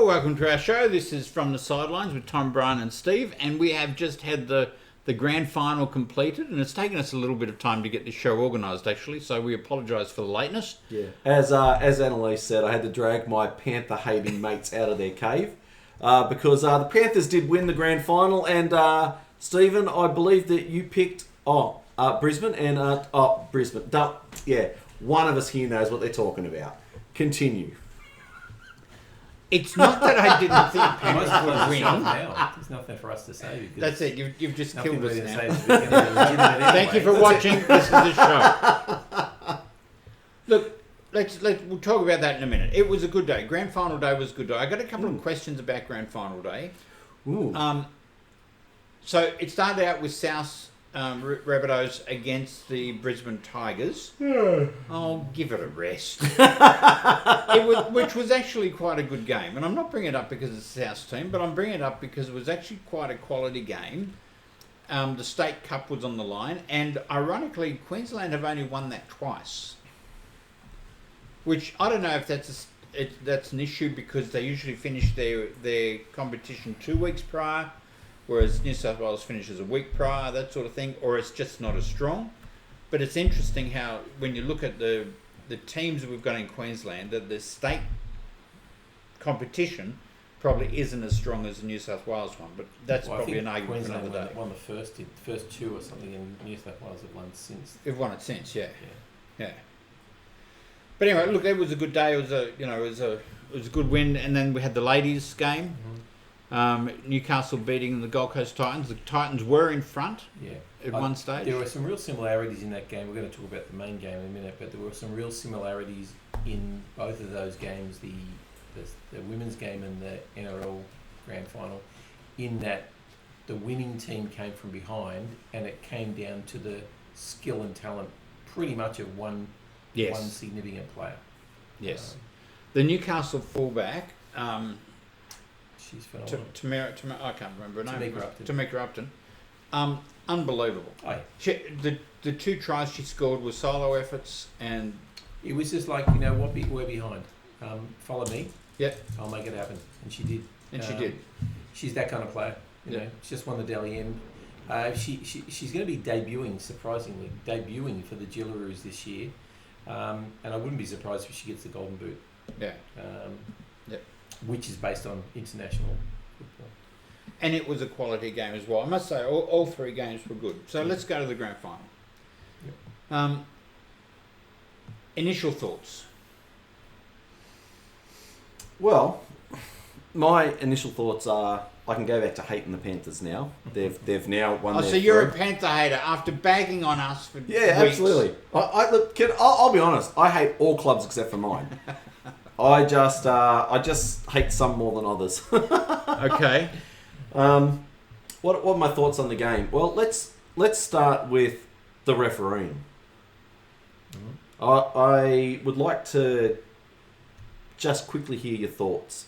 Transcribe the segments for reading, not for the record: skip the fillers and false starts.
Well, welcome to our show. This is From the Sidelines with Tom, Brian and Steve, and we have just had the grand final completed, and it's taken us a little bit of time to get this show organised, actually, so we apologise for the lateness. Yeah. As Annalise said, I had to drag my Panther-hating mates out of their cave because the Panthers did win the grand final, and Stephen, I believe that you picked Brisbane and Brisbane. Yeah, one of us here knows what they're talking about. Continue. It's not that I didn't think Panthers would win. There's nothing for us to say. That's it. You've just killed us now. Anyway. Thank you for watching. This is the show. Look, we'll talk about that in a minute. It was a good day. Grand final day was a good day. I got a couple of questions about grand final day. Ooh. So it started out with South Rabbitohs against the Brisbane Tigers. I'll give it a rest. Which was actually quite a good game. And I'm not bringing it up because it's the South team, but I'm bringing it up because it was actually quite a quality game. The State Cup was on the line, and ironically, Queensland have only won that twice. Which, I don't know if that's an issue because they usually finish their competition 2 weeks prior, whereas New South Wales finishes a week prior, that sort of thing, or it's just not as strong. But it's interesting how, when you look at the teams that we've got in Queensland, that the state competition probably isn't as strong as the New South Wales one, but that's probably an argument for another day. Won the first 2 or something, and New South Wales have won since. They've won it since, yeah. But anyway, look, it was a good day. It was a good win, and then we had the ladies' game. Mm-hmm. Newcastle beating the Gold Coast Titans. The Titans were in front at one stage. There were some real similarities in that game. We're going to talk about the main game in a minute, but there were some real similarities in both of those games, the women's game and the NRL Grand Final, in that the winning team came from behind and it came down to the skill and talent pretty much of one significant player. Yes. The Newcastle fullback... she's phenomenal. I can't remember her name. Tamika Upton. Unbelievable. Oh, yeah. The 2 tries she scored were solo efforts, and it was just like, we're behind. Follow me. Yeah. I'll make it happen. And she did. And she did. She's that kind of player. You know, she just won the Dally M. She's going to be surprisingly debuting for the Gillaroos this year. And I wouldn't be surprised if she gets the Golden Boot. Yeah. Which is based on international football. And it was a quality game as well. I must say, all 3 games were good. So let's go to the grand final. Yep. Initial thoughts? Well, my initial thoughts are I can go back to hating the Panthers now. They've now won. So you're a Panther hater after bagging on us for weeks. Absolutely. I'll be honest. I hate all clubs except for mine. I just hate some more than others. Okay. What are my thoughts on the game? Well, let's start with the refereeing. Mm-hmm. I would like to just quickly hear your thoughts.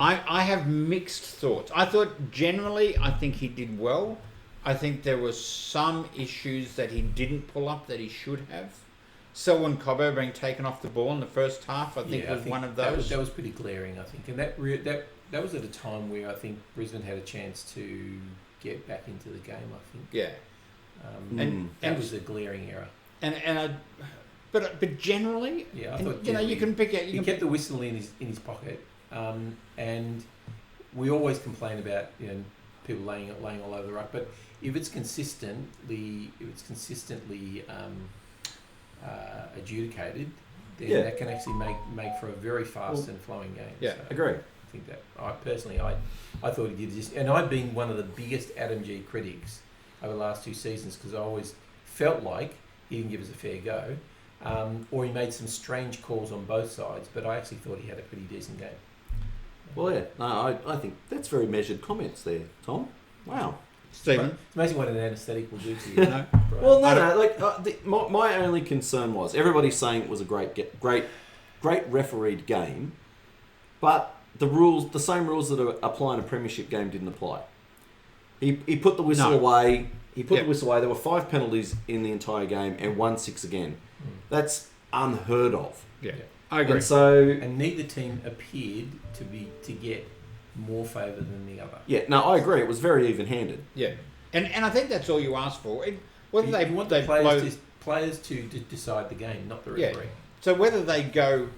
I have mixed thoughts. I think he did well. I think there were some issues that he didn't pull up that he should have. Selwyn Cobbo being taken off the ball in the first half, I think one of those. That was pretty glaring, I think. And that was at a time where I think Brisbane had a chance to get back into the game, I think. Yeah. And that was a glaring error. But generally, I thought you can pick out. He kept the whistle in his pocket, and we always complain about people laying all over the ruck. But if it's consistently adjudicated, then that can actually make for a very fast and flowing game. Yeah, so agree. I think that I thought he did this, and I've been one of the biggest Adam G critics over the last 2 seasons because I always felt like he didn't give us a fair go, or he made some strange calls on both sides. But I actually thought he had a pretty decent game. Well, I think that's very measured comments there, Tom. Wow. Stephen? It's amazing what an anaesthetic will do to you. No? Well, no. My only concern was everybody's saying it was a great refereed game, but the same rules that apply in a premiership game didn't apply. He put the whistle away. The whistle away. There were 5 penalties in the entire game and 1 6 again. That's unheard of. Yeah. I agree. And so, And neither team appeared to get more favour than the other. yeah, no, I agree. It was very even-handed. Yeah, and I think that's all you ask for. Whether You they want they the blow, players to decide the game, not the Yeah. referee. so whether they go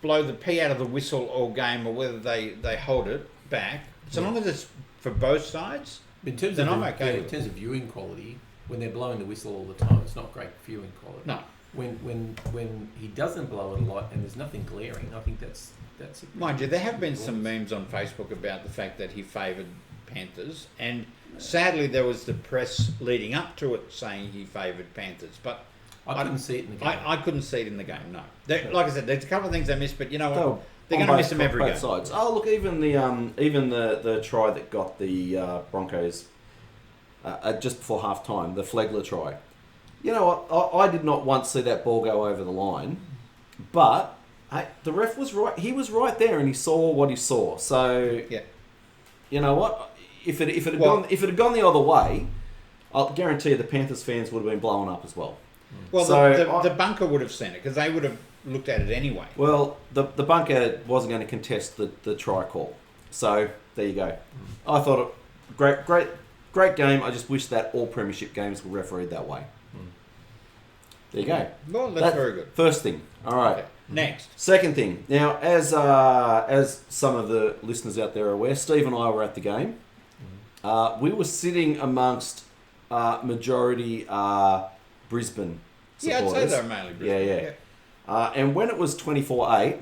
blow the pee out of the whistle all game, or whether they hold it back, so long as it's for both sides. In terms Then of I'm okay in with terms of viewing quality, when they're blowing the whistle all the time, it's not great viewing quality. No, When he doesn't blow it a lot and there's nothing glaring, I think that's a mind you, there have been some memes on Facebook about the fact that he favoured Panthers, and sadly there was the press leading up to it saying he favoured Panthers, but I couldn't see it in the game. I couldn't see it in the game. No, like I said, there's a couple of things they missed, but you know what? So, They're on going to miss both- them every both game. sides. Oh, look, even the try that got the Broncos just before half time, the Flegler try. You know what? I did not once see that ball go over the line, but the ref was right. He was right there, and he saw what he saw. So, Yeah. you know what? If it had gone the other way, I'll guarantee you the Panthers fans would have been blown up as well. Well, So the bunker would have seen it because they would have looked at it anyway. Well, the bunker wasn't going to contest the try call. So, there you go. I thought it great game. I just wish that all premiership games were refereed that way. There you go. Well, that's very good. First thing. All right. Okay. Next. Second thing. Now, as some of the listeners out there are aware, Steve and I were at the game. We were sitting amongst majority Brisbane Yeah, I'd say supporters. they're mainly Brisbane. Yeah. And when it was 24-8,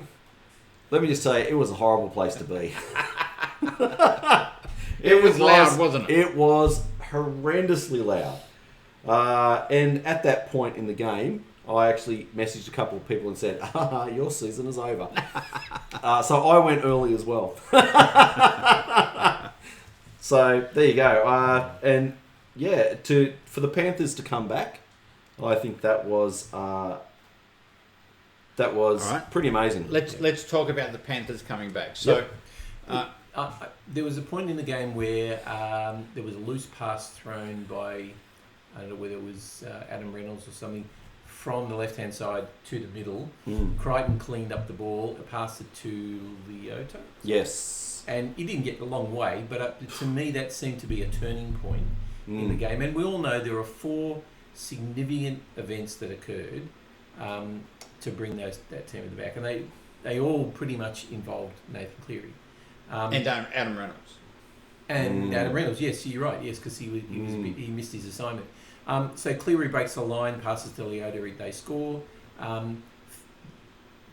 let me just say, it was a horrible place to be. It was loud, wasn't it? It was horrendously loud. And at that point in the game, I actually messaged a couple of people and said, your season is over. So I went early as well. So there you go. And yeah, for the Panthers to come back, I think that was right. pretty amazing. Let's talk about the Panthers coming back. So, There was a point in the game where there was a loose pass thrown by, I don't know whether it was Adam Reynolds or something, from the left-hand side to the middle. Crichton cleaned up the ball, passed it to Leota. Yes. And he didn't get the long way, but to me that seemed to be a turning point in the game. And we all know there are 4 significant events that occurred to bring that team in the back. And they all pretty much involved Nathan Cleary. and Adam Reynolds. And Adam Reynolds, yes, you're right, yes, because he missed his assignment. So Cleary breaks the line, passes to Leota, they score.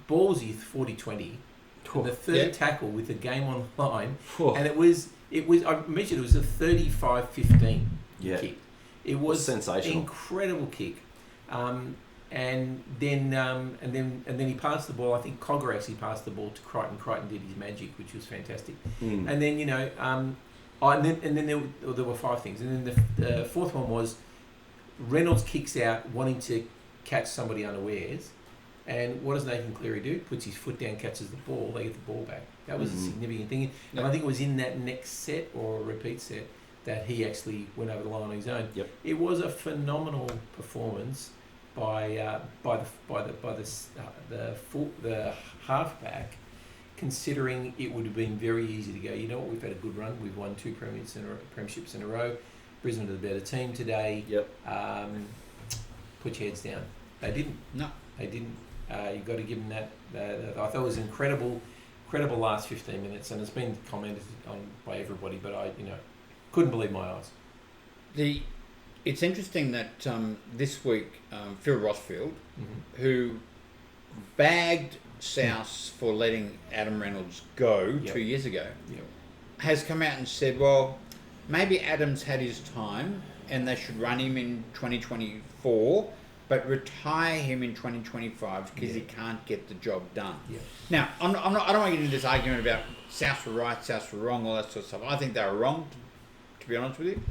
Ballsy 40-20. And the third tackle with the game on the line, and it was I measured it was a 35-15 kick. It was sensational, incredible kick. And then he passed the ball. I think Cogger actually passed the ball to Crichton. Crichton did his magic, which was fantastic. And then and then there were 5 things. And then the fourth one was Reynolds kicks out, wanting to catch somebody unawares. And what does Nathan Cleary do? Puts his foot down, catches the ball, they get the ball back. That was a significant thing. And I think it was in that next set or a repeat set that he actually went over the line on his own. Yep. It was a phenomenal performance by the halfback, considering it would have been very easy to go, you know what, we've had a good run, we've won 2 premierships in a row, Brisbane are the better team today. Yep. Put your heads down. They didn't. No. They didn't. You've got to give them that. I thought it was incredible last 15 minutes, and it's been commented on by everybody, but I couldn't believe my eyes. It's interesting that this week Phil Rothfield, who bagged South for letting Adam Reynolds go 2 years ago, has come out and said, well, maybe Adam's had his time and they should run him in 2024, but retire him in 2025 because he can't get the job done. Yeah. Now, I don't want to get into this argument about South were right, South were wrong, all that sort of stuff. I think they were wrong, to be honest with you.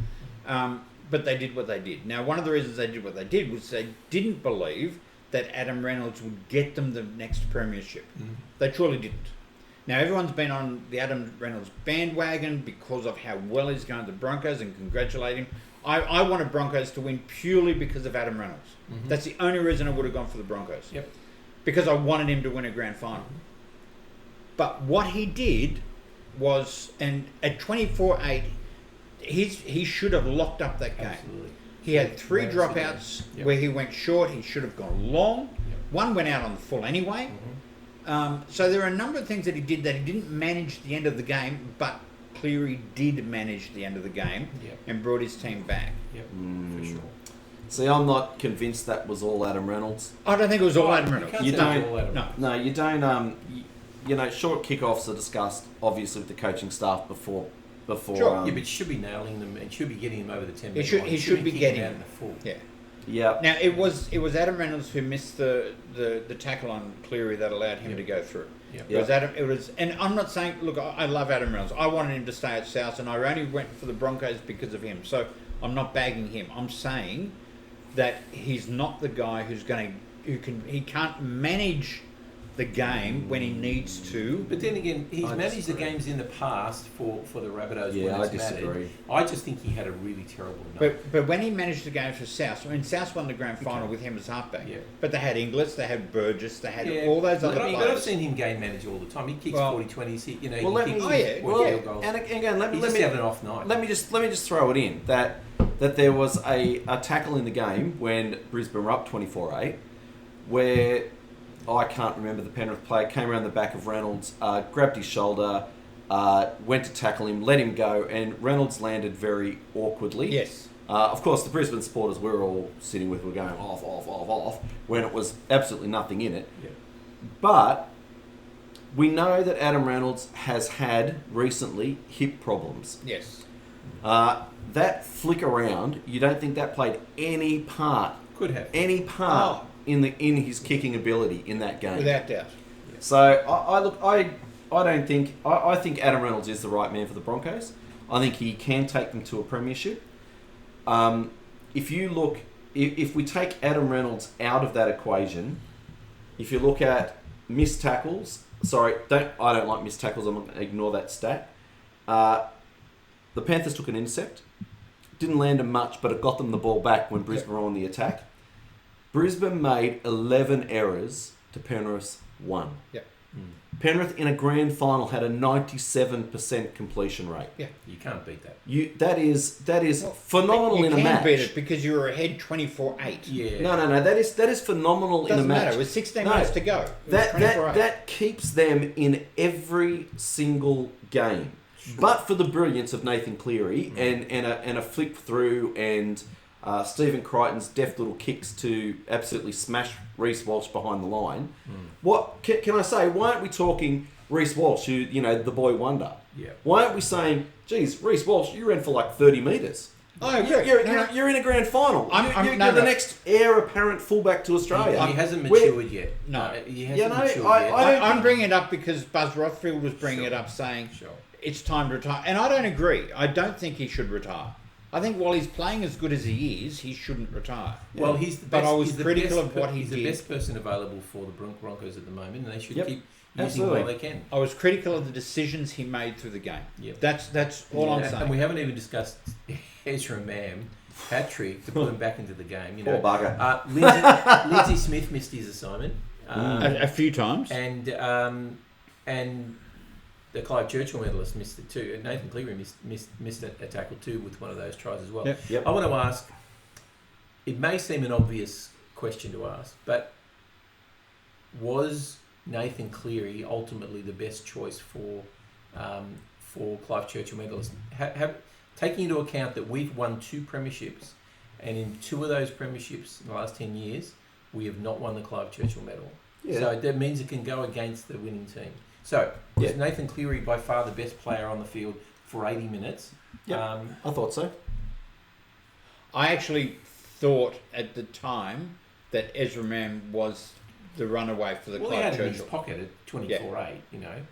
But they did what they did. Now, one of the reasons they did what they did was they didn't believe that Adam Reynolds would get them the next premiership. They truly didn't. Now, everyone's been on the Adam Reynolds bandwagon because of how well he's going to the Broncos, and congratulate him. I wanted Broncos to win purely because of Adam Reynolds. That's the only reason I would have gone for the Broncos. Yep. because I wanted him to win a grand final. But what he did was, and at 24-8, he should have locked up that game. Absolutely. He had 3 Managed dropouts Yep. where he went short. He should have gone long. Yep. One went out on the full anyway. So there are a number of things that he did that he didn't manage the end of the game, but Cleary did manage the end of the game Yep. and brought his team back. Yep, for sure. See, I'm not convinced that was all Adam Reynolds. I don't think it was all Adam You Reynolds. can't You say don't- it's all Adam No. Reynolds. No, you don't. You know, short kickoffs are discussed obviously with the coaching staff before. Sure. Yeah, but you should be nailing them and should be getting them over the 10 He should- he should be kicking getting out them. in the full. Yeah. Yeah. Now it was Adam Reynolds who missed the tackle on Cleary that allowed him Yep. to go through. Yep. It was Adam. It was, and I'm not saying. Look, I love Adam Reynolds. I wanted him to stay at South, and I only went for the Broncos because of him. So I'm not bagging him. I'm saying that he's not the guy he can't manage the game when he needs to. But then again, he's I managed the disagree. games in the past for the Rabbitohs Yeah, when I it's mattered. disagree. I just think he had a really terrible night. But when he managed the game for South, I mean, South won the grand final with him as halfback. Yeah. But they had Inglis, they had Burgess, they had Yeah, all those other but I've players. seen him game manage all the time. He kicks Well- 40-20s. He Well, let kicks me- Oh, yeah, his well, field goals. And again, let He's me just having an off night. let me just throw it in that there was a tackle in the game when Brisbane were up 24-8, where I can't remember the Penrith player came around the back of Reynolds, grabbed his shoulder, went to tackle him, let him go, and Reynolds landed very awkwardly. Yes. Of course, the Brisbane supporters we were all sitting with were going off when it was absolutely nothing in it. Yeah. But we know that Adam Reynolds has had recently hip problems. Yes. That flick around, you don't think that played any part Could have. in his kicking ability in that game? Without doubt. So I think Adam Reynolds is the right man for the Broncos. I think he can take them to a premiership. If we take Adam Reynolds out of that equation, if you look at missed tackles, I don't like missed tackles. I'm going to ignore that stat. The Panthers took an intercept, didn't land them much, but it got them the ball back when Brisbane were on the attack. Brisbane made 11 errors to Penrith's 1. Yep. Penrith in a grand final had a 97% completion rate. Yeah. You can't beat that. That is phenomenal you in a can match. beat it because you were ahead 24-8. Yeah. No. That is phenomenal in a Doesn't match. matter. It was 16 No. minutes to go. It was 24-8. That keeps them in every single game. Sure. But for the brilliance of Nathan Cleary and a flick through and Stephen Crichton's deft little kicks to absolutely smash Reece Walsh behind the line. What can I say? Why aren't we talking Reece Walsh, who the boy wonder? Yeah. Why aren't we saying, geez, Reece Walsh, you ran for like 30 metres. I agree. You're in a grand final. You're the next heir apparent fullback to Australia. He hasn't matured yet. No. He hasn't matured I yet. I'm bringing it up because Buzz Rothfield was bringing it up saying it's time to retire. And I don't agree. I don't think he should retire. I think while he's playing as good as he is, he shouldn't retire. Well, he's the best. But I was he's the critical best of what he He's did. the best person available for the Broncos at the moment, and they should keep using Absolutely. while they can. I was critical of the decisions he made through the game. Yep. That's all I'm saying. And we haven't even discussed Ezra Mam, Patrick, to put him back into the game. Poor bugger. Lindsay Smith missed his assignment. A few times. And the Clive Churchill medalist missed it too. And Nathan Cleary missed a tackle too with one of those tries as well. Yep. I want to ask, it may seem an obvious question to ask, but was Nathan Cleary ultimately the best choice for Clive Churchill medalist? Taking into account that we've won 2 premierships, and in 2 of those premierships in the last 10 years, we have not won the Clive Churchill medal. Yeah. So that means it can go against the winning team. So, was Nathan Cleary by far the best player on the field for 80 minutes? I thought so. I actually thought at the time that Ezra Mam was the runaway for the Well, he had Clive him in his Churchill. pocket at 24-8,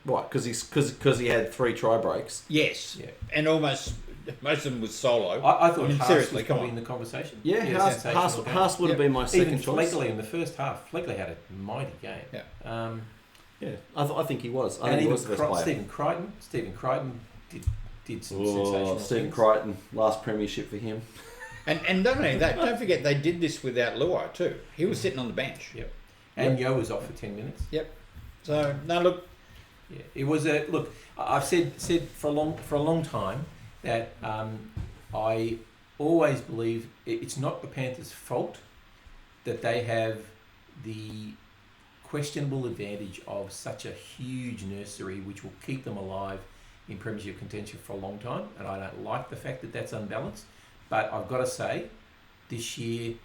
Right, because he had 3 try breaks. Yes. Yeah. And most of them was solo. I thought Haas seriously, was come probably on. in the conversation. Yeah, sensational game. Haas would have been my second Even choice. Fleckley in the first half. Fleckley had a mighty game. Yeah. Yeah, I think he was. I And think he even was the best player. Stephen Crichton did some sensational Stephen things. Crichton, last premiership for him. And not only that, don't forget they did this without Luai too. He was sitting on the bench. Yep. And Yo was off for 10 minutes. Yep. So no, look. Yeah, it was a look. I've said for a long time that I always believe it's not the Panthers' fault that they have the questionable advantage of such a huge nursery, which will keep them alive in premiership contention for a long time. And I don't like the fact that that's unbalanced. But I've got to say, this year,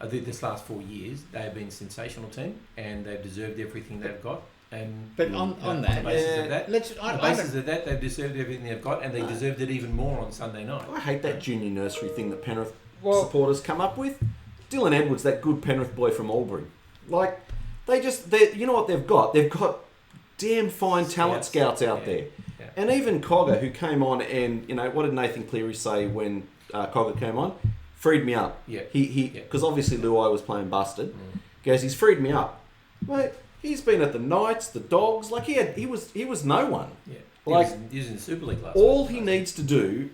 this last 4 years, they have been a sensational team, and they've deserved everything they've got. And But on that, the basis of that, they've deserved everything they've got, and they deserved it even more on Sunday night. I hate that junior nursery thing that Penrith supporters come up with. Dylan Edwards, that good Penrith boy from Albury, like you know what they've got? They've got damn fine talent scouts out there, and even Cogger, who came on, and what did Nathan Cleary say when Cogger came on? Freed me up. Yeah, because obviously Luai was playing busted. Goes, he's freed me up, mate. He's been at the Knights, the Dogs. Like he was no one. Yeah, like he was in the Super League last. All he needs to do,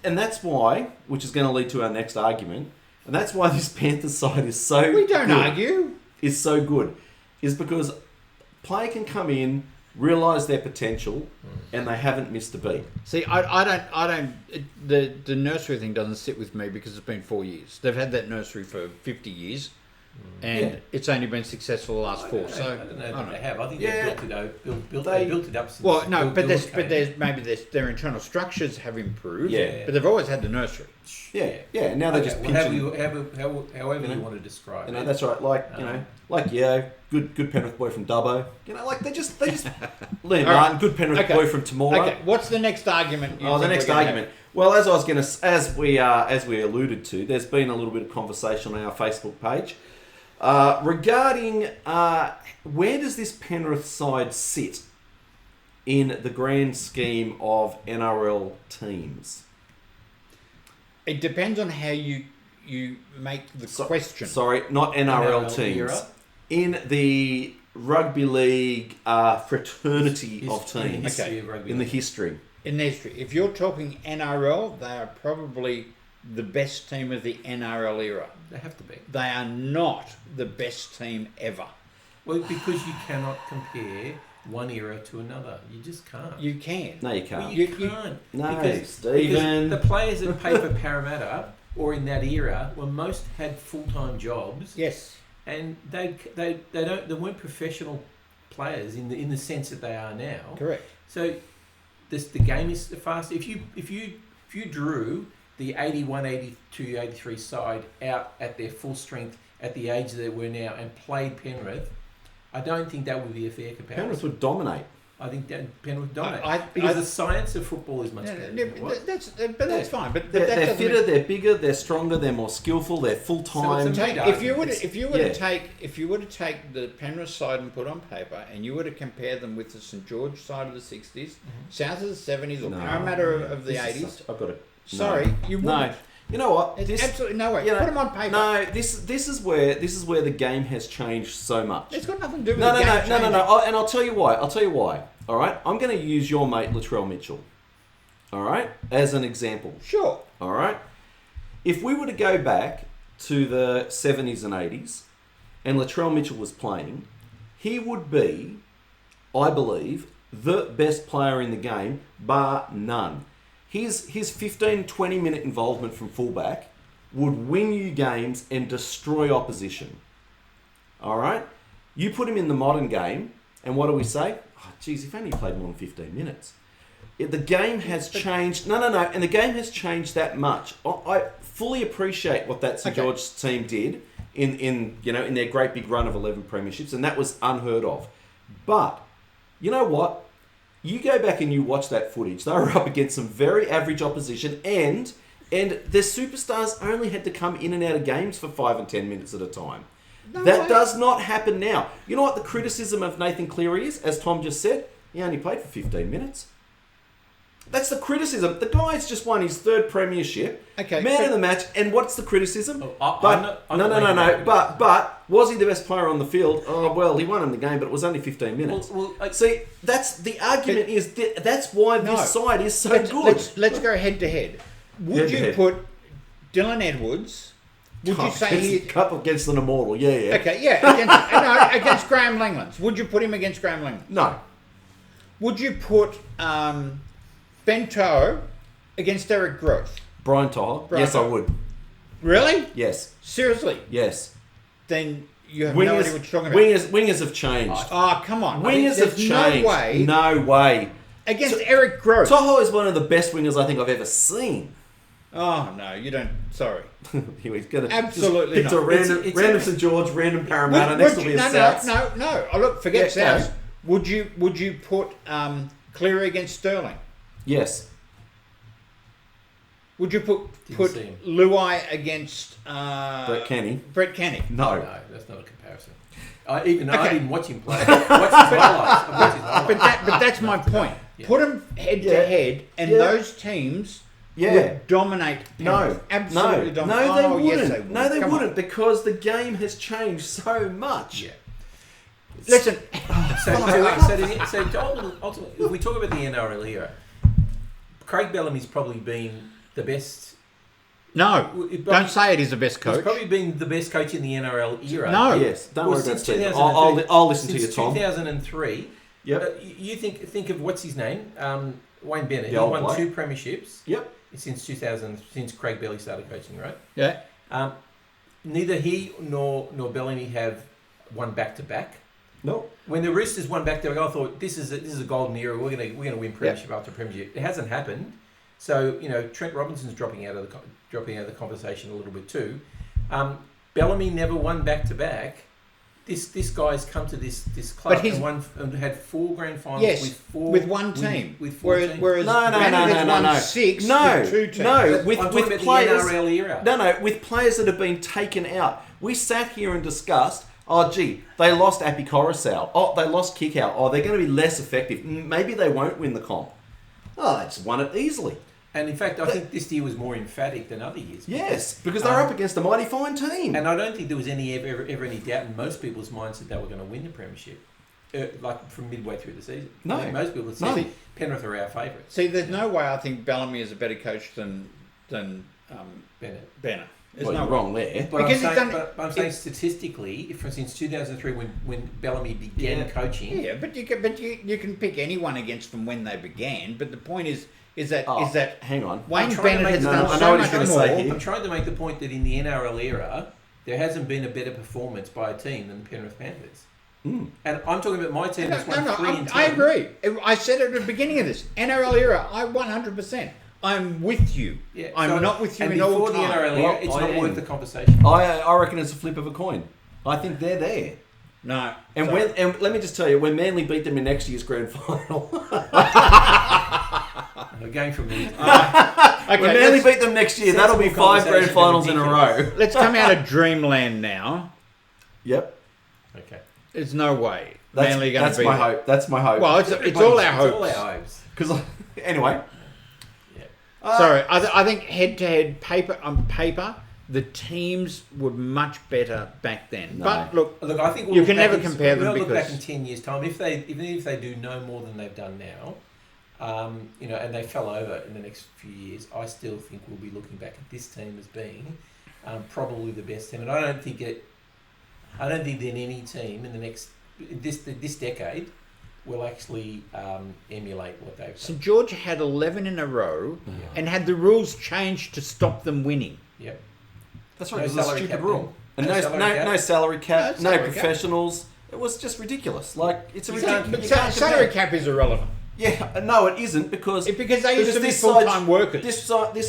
and that's why, which is going to lead to our next argument, and that's why this Panthers side is so. We don't good, argue. Is so good, is because player can come in, realise their potential, and they haven't missed a beat. See, I don't. The nursery thing doesn't sit with me because it's been 4 years. They've had that nursery for 50 years. And it's only been successful the last 4. So I don't know if they have. I think they built it up. Since well, no, but their internal structures have improved. Yeah. But they've always had the nursery. Yeah. And now they're just pinching. However you want to describe it. That's right. Good Penrith boy from Dubbo. They just Liam Martin, good Penrith boy from tomorrow. Okay, what's the next argument? The next argument. Well, as we alluded to, there's been a little bit of conversation on our Facebook page regarding where does this Penrith side sit in the grand scheme of NRL teams? It depends on how you make the question. Sorry, not NRL teams. Era? In the rugby league fraternity of teams. In the history. In the history. If you're talking NRL, they are probably the best team of the NRL era. They have to be. They are not the best team ever. Well, because you cannot compare one era to another. You just can't. You can. No, you can't. Well, you can't. No, because Stephen. the players that played for Parramatta or in that era most had full-time jobs. Yes. And they weren't professional players in the sense that they are now. Correct. So the game is fast. If you drew the 81, 82, 83 side out at their full strength at the age that we're now and played Penrith, I don't think that would be a fair comparison. Penrith would dominate. I think that Penrith would dominate. Because the science of football is much better. That's fine. But they're fitter, they're bigger, they're stronger, they're more skillful, they're full time. If you were to take the Penrith side and put on paper, and you were to compare them with the St George side of the 60s, south of the 70s, or Parramatta of the 80s, I've got it. Sorry, you wouldn't. No. You know what? There's absolutely no way. Put them on paper. No, this is where the game has changed so much. It's got nothing to do with the game changing. No. And I'll tell you why. All right, I'm going to use your mate Latrell Mitchell. All right, as an example. Sure. All right. If we were to go back to the 70s and 80s, and Latrell Mitchell was playing, he would be, I believe, the best player in the game, bar none. His 15, 20-minute involvement from fullback would win you games and destroy opposition. All right? You put him in the modern game, and what do we say? Oh, geez, if only he played more than 15 minutes. The game has changed. No. And the game has changed that much. I fully appreciate what that St George team did in their great big run of 11 premierships, and that was unheard of. But, you know what? You go back and you watch that footage. They were up against some very average opposition, and their superstars only had to come in and out of games for 5 and 10 minutes at a time. That does not happen now. You know what the criticism of Nathan Cleary is? As Tom just said, he only played for 15 minutes. That's the criticism. The guy's just won his 3rd premiership, man of the match, and what's the criticism? But was he the best player on the field? Oh, well, he won in the game, but it was only 15 minutes. See, that's the argument. That's why this side is so good. Let's go head to head. Would you put Dylan Edwards would you say Cup against an immortal? Yeah. Okay, yeah, against Graham Langlands. Would you put him against Graham Langlands? No. Would you put Ben Toho against Eric Groth? Brian Toho? Yes, I would. Really? Yes. Seriously? Yes. Then you have no idea what you're talking about. Wingers have changed. Oh, come on. Wingers have changed. No way. Against Eric Groth. Toho is one of the best wingers I think I've ever seen. Oh, no, you don't. Sorry. He's going to absolutely pick not. a random St George, random Parramatta. Next will be a South. No. Oh, look, forget South. Would you put Cleary against Sterling? Yes. Would you put Luai against Brett Kenny? No. No, that's not a comparison. I didn't watch him play. But that's my point. Yeah. Put them head to head, and those teams would dominate. Absolutely dominate. No, they wouldn't. Yes, they would. No, they wouldn't, because the game has changed so much. Yeah. Listen. Ultimately, if we talk about the NRL era, Craig Bellamy's probably been the best. No, don't say it is the best coach. He's probably been the best coach in the NRL era. No. Yes, don't worry about Steve. I'll listen to you, Tom. 2003. Yep. You think of what's his name? Wayne Bennett. He won two premierships. Yep. Since 2000, since Craig Belly started coaching, right? Yeah. Neither he nor Bellamy have won back to back. No. When the Roosters won back to back, I thought this is a golden era. We're gonna win premiership after premiership. It hasn't happened. So Trent Robinson's dropping out of the conversation a little bit too. Bellamy never won back to back. This guy's come to this club and had 4 grand finals with one team. With 4 teams. Whereas no. 6 with 2 teams. No, with players. The NRL era. No, with players that have been taken out. We sat here and discussed. Oh, gee, they lost Api Coruscant. Oh, they lost Kickout. Oh, they're going to be less effective. Maybe they won't win the comp. Oh, they just won it easily. And in fact, I think this year was more emphatic than other years. Yes, because they're up against a mighty fine team. And I don't think there was ever any doubt in most people's minds that they were going to win the premiership, like from midway through the season. No. Most people said Penrith are our favourites. See, there's no way I think Bellamy is a better coach than Bennett. There's you're wrong there. But I'm saying statistically, since 2003 when Bellamy began coaching. Yeah, but you can pick anyone against them when they began. But the point is that hang on. Wayne Bennett has done so much more. I'm trying to make the point that in the NRL era, there hasn't been a better performance by a team than the Penrith Panthers. And I'm talking about my team that's won 3 and 10. I agree. I said it at the beginning of this. NRL era, I 100%. I'm with you. Yeah, I'm not with you in all time. Before the NRL era, it's not worth the conversation. I reckon it's a flip of a coin. I think they're there. No. And let me just tell you, when Manly beat them in next year's grand final. We're going from the... when Manly beat them next year, that'll be 5 grand finals in a row. Let's come out of dreamland now. Yep. Okay. There's no way Manly are going to beat my hope. That's my hope. Well, it's all our hopes. It's all our hopes. Because anyway. Sorry, I think head-to-head on paper, the teams were much better back then. No. But look, I think you can never compare them because... We'll look back in 10 years' time, even if they do no more than they've done now, and they fell over in the next few years, I still think we'll be looking back at this team as being probably the best team. And I don't think that any team in the next this decade will actually emulate what they've done. St George had 11 in a row and had the rules changed to stop them winning. Yep. That's right, it was a stupid rule. And no salary cap, no professionals. It was just ridiculous. Like, it's a ridiculous... Salary cap is irrelevant. Yeah, no, it isn't because they used to be full-time workers. This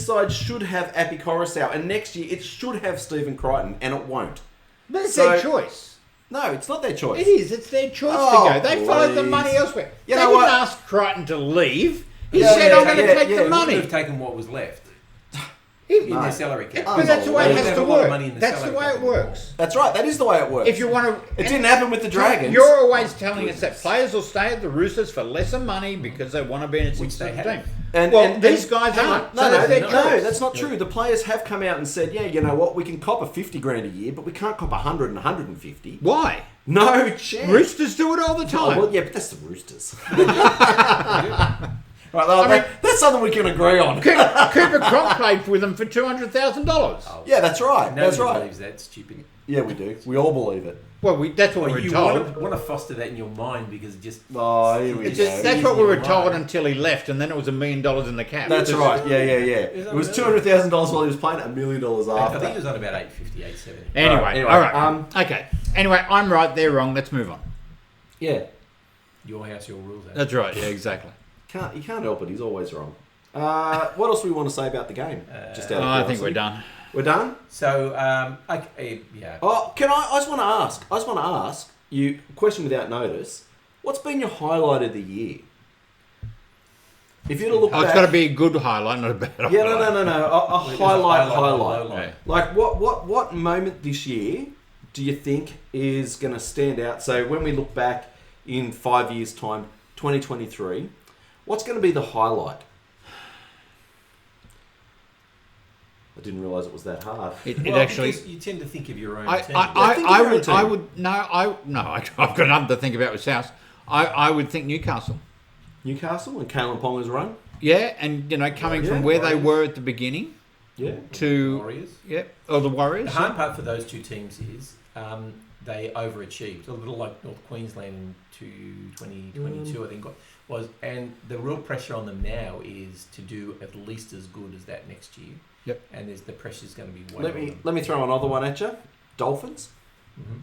side should have Api Coruscant, and next year it should have Stephen Crichton, and it won't. But it's their choice. No, it's not their choice. It is. It's their choice to go. They followed the money elsewhere. They didn't ask Crichton to leave. He said, I'm going to take the money. He would have taken what was left. In their salary cap. But that's the way it has to work. That's the way it works. That's right. That is the way it works. If you want to, it didn't happen with the Dragons. You're always telling us that players will stay at the Roosters for lesser money because they want to be in a 16 team. And these guys aren't. No, that's not true. The players have come out and said, yeah, you know what, we can cop a 50 grand a year, but we can't cop 100 and 150. Why? No chance. Roosters do it all the time. Oh, well, yeah, but that's the Roosters. Right, that's something we can agree on. Cooper Cronk played with them for $200,000. Oh, Yeah, that's right. That's nobody right. believes that. Stupid. Yeah, we do. We all believe it. Well, that's what we were You told. want to foster that in your mind because it just... Oh, here we It's go. just, that's what we were Right. told until he left, and then it was $1 million in the cap. That's right. Yeah. Is that It was really? $200,000 while he was playing, $1 million I think it after. was on about 850, 870. Anyway, all right. Okay. Anyway, I'm right, they're wrong. Let's move on. Yeah. Your house, your rules. That's right. Yeah, exactly. You can't help it. He's always wrong. What else do we want to say about the game? Just out of I think curiosity. we're done. We're done? So, yeah. Oh, I just want to ask you a question without notice. What's been your highlight of the year? If you were to look back... It's got to be a good highlight, not a bad highlight. Yeah, no. A highlight. Highlight. Yeah. Like, what moment this year do you think is going to stand out? So when we look back in 5 years' time, 2023, what's going to be the highlight? I didn't realise it was that hard. It Well, actually... because you tend to think of your own I, team. I, think I, of your I own would, I team. would, I've got nothing to think about with South. I would think Newcastle. Newcastle and Kalen Ponga's run? Yeah, and coming Yeah, from where they Warriors. were at the beginning Yeah. to Warriors. or the Warriors. The hard part for those two teams is they overachieved, a little like North Queensland in 2022, I think was. And the real pressure on them now is to do at least as good as that next year. Yep. And the pressure's going to be way on them. Let me throw another one at you. Dolphins. Mm-hmm.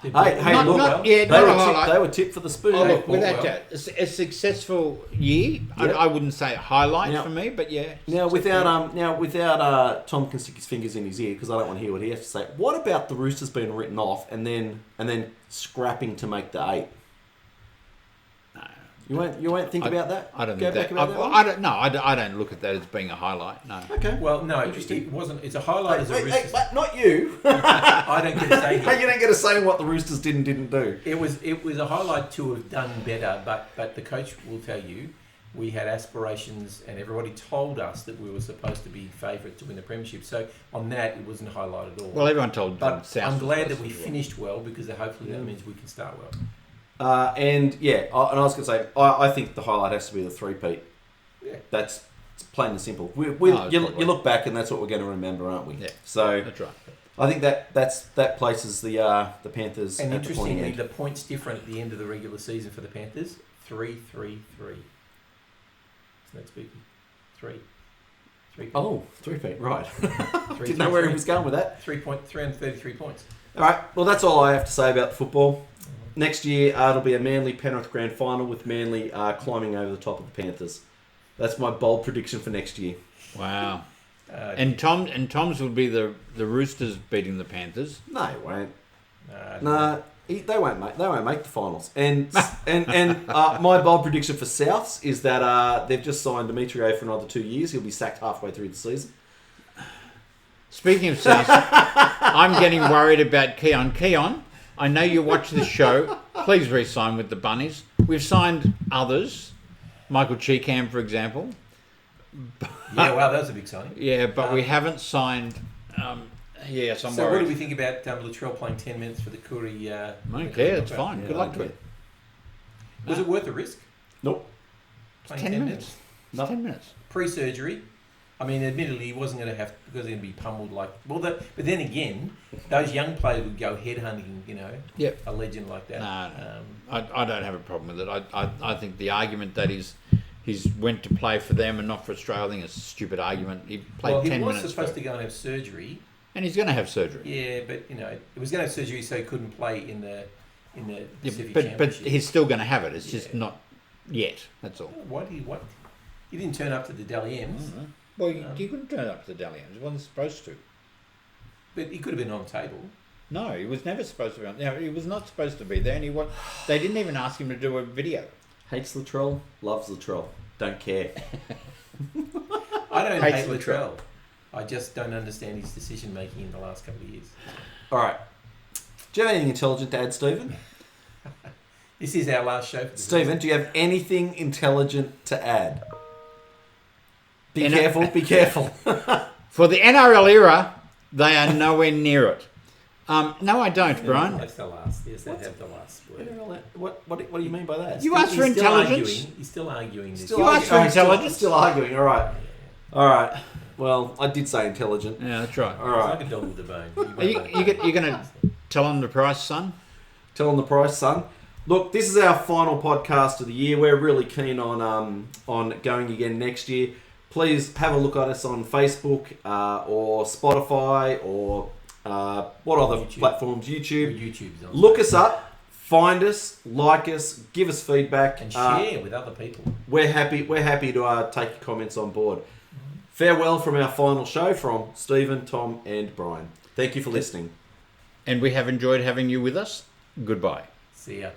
Hey, look, they were tipped for the spoon. Oh, look, Well, without well. that, it's a successful year. Yep. I wouldn't say a highlight Now- for me, but yeah. Now, without Tom can stick his fingers in his ear because I don't want to hear what he has to say. What about the Roosters being written off and then scrapping to make the 8? No. You won't think about that. I don't Go think back that. about that one? I don't. No, I don't look at that as being a highlight. No. Okay. Well, no, Interesting. it wasn't. It's a highlight as a Roosters. but not you. I don't get to say Hey, here. you don't get to say what the Roosters did and didn't do. It was a highlight to have done better, but the coach will tell you we had aspirations and everybody told us that we were supposed to be favourites to win the premiership. So on that, it wasn't a highlight at all. Well, everyone told but South. I'm was glad supposed that we to do well. finished well because hopefully that means we can start well. And I was going to say, I think the highlight has to be the three-peat. Yeah. That's plain and simple. You look back and that's what we're going to remember, aren't we? Yeah. So That's right. I think that places the Panthers And at the pointy interestingly, end. the points different at the end of the regular season for the Panthers 3-3-3. Isn't that spooky? 3. 3 Oh, three-peat, right. Three, Didn't know where he was going with that. 333 points. All right, well, that's all I have to say about the football. Next year, it'll be a Manly Penrith Grand Final with Manly climbing over the top of the Panthers. That's my bold prediction for next year. Wow. And Tom's would be the Roosters beating the Panthers. No, it won't. Nah, They won't make the finals. And my bold prediction for Souths is that they've just signed Demetrio for another 2 years. He'll be sacked halfway through the season. Speaking of South, I'm getting worried about Keon. Keon, I know you watch this show. Please re-sign with the Bunnies. We've signed others, Michael Cheekham, for example. Yeah, wow, that was a big signing. Yeah, but we haven't signed. Yes, I'm So what worried. do we think about Latrell playing 10 minutes for the Koori? I don't care. It's fine. Yeah, Good I luck don't to it. Was it worth the risk? Nope. Playing 10 minutes. No. 10 minutes. Pre-surgery. I mean, admittedly, he wasn't going to have because they're going to be pummeled like. Well, but then again, those young players would go headhunting. Yep. A legend like that. No. I don't have a problem with it. I think the argument that he's went to play for them and not for Australia, I think it's a stupid argument. He played 10 he was minutes. supposed to go and have surgery. And he's going to have surgery. Yeah, but he was going to have surgery so he couldn't play in the Pacific but Championship. he's still going to have it. It's just Yeah. not yet. That's all. What? He didn't turn up to the Dally M's, Well, he couldn't turn up to the Dally M's. He wasn't supposed to. but he could have been on the table. No, he was never supposed to be on. He was not supposed to be there, and they didn't even ask him to do a video. Hates Latrell, loves Latrell. Don't care. I don't Hates hate Latrell. Latrell. I just don't understand his decision making in the last couple of years. All right. Do you have anything intelligent to add, Stephen? This is our last show for the Stephen, do you have anything intelligent to add? Be In careful. For the NRL era, they are nowhere near it. No, I don't, Brian. That's the last. Yes, they have the last word. What do you mean by that? You asked for intelligence. He's still arguing this. You asked for intelligence. Still arguing. All right. All right. Well, I did say intelligent. Yeah, that's right. All right. It's like a dog with a bone. Are you going to tell them the price, son? Tell them the price, son. Look, this is our final podcast of the year. We're really keen on going again next year. Please have a look at us on Facebook or Spotify or what other platforms? YouTube. YouTube's on. Look us up, find us, like us, give us feedback, and share with other people. We're happy to take your comments on board. Farewell from our final show from Stephen, Tom, and Brian. Thank you for listening. And we have enjoyed having you with us. Goodbye. See ya.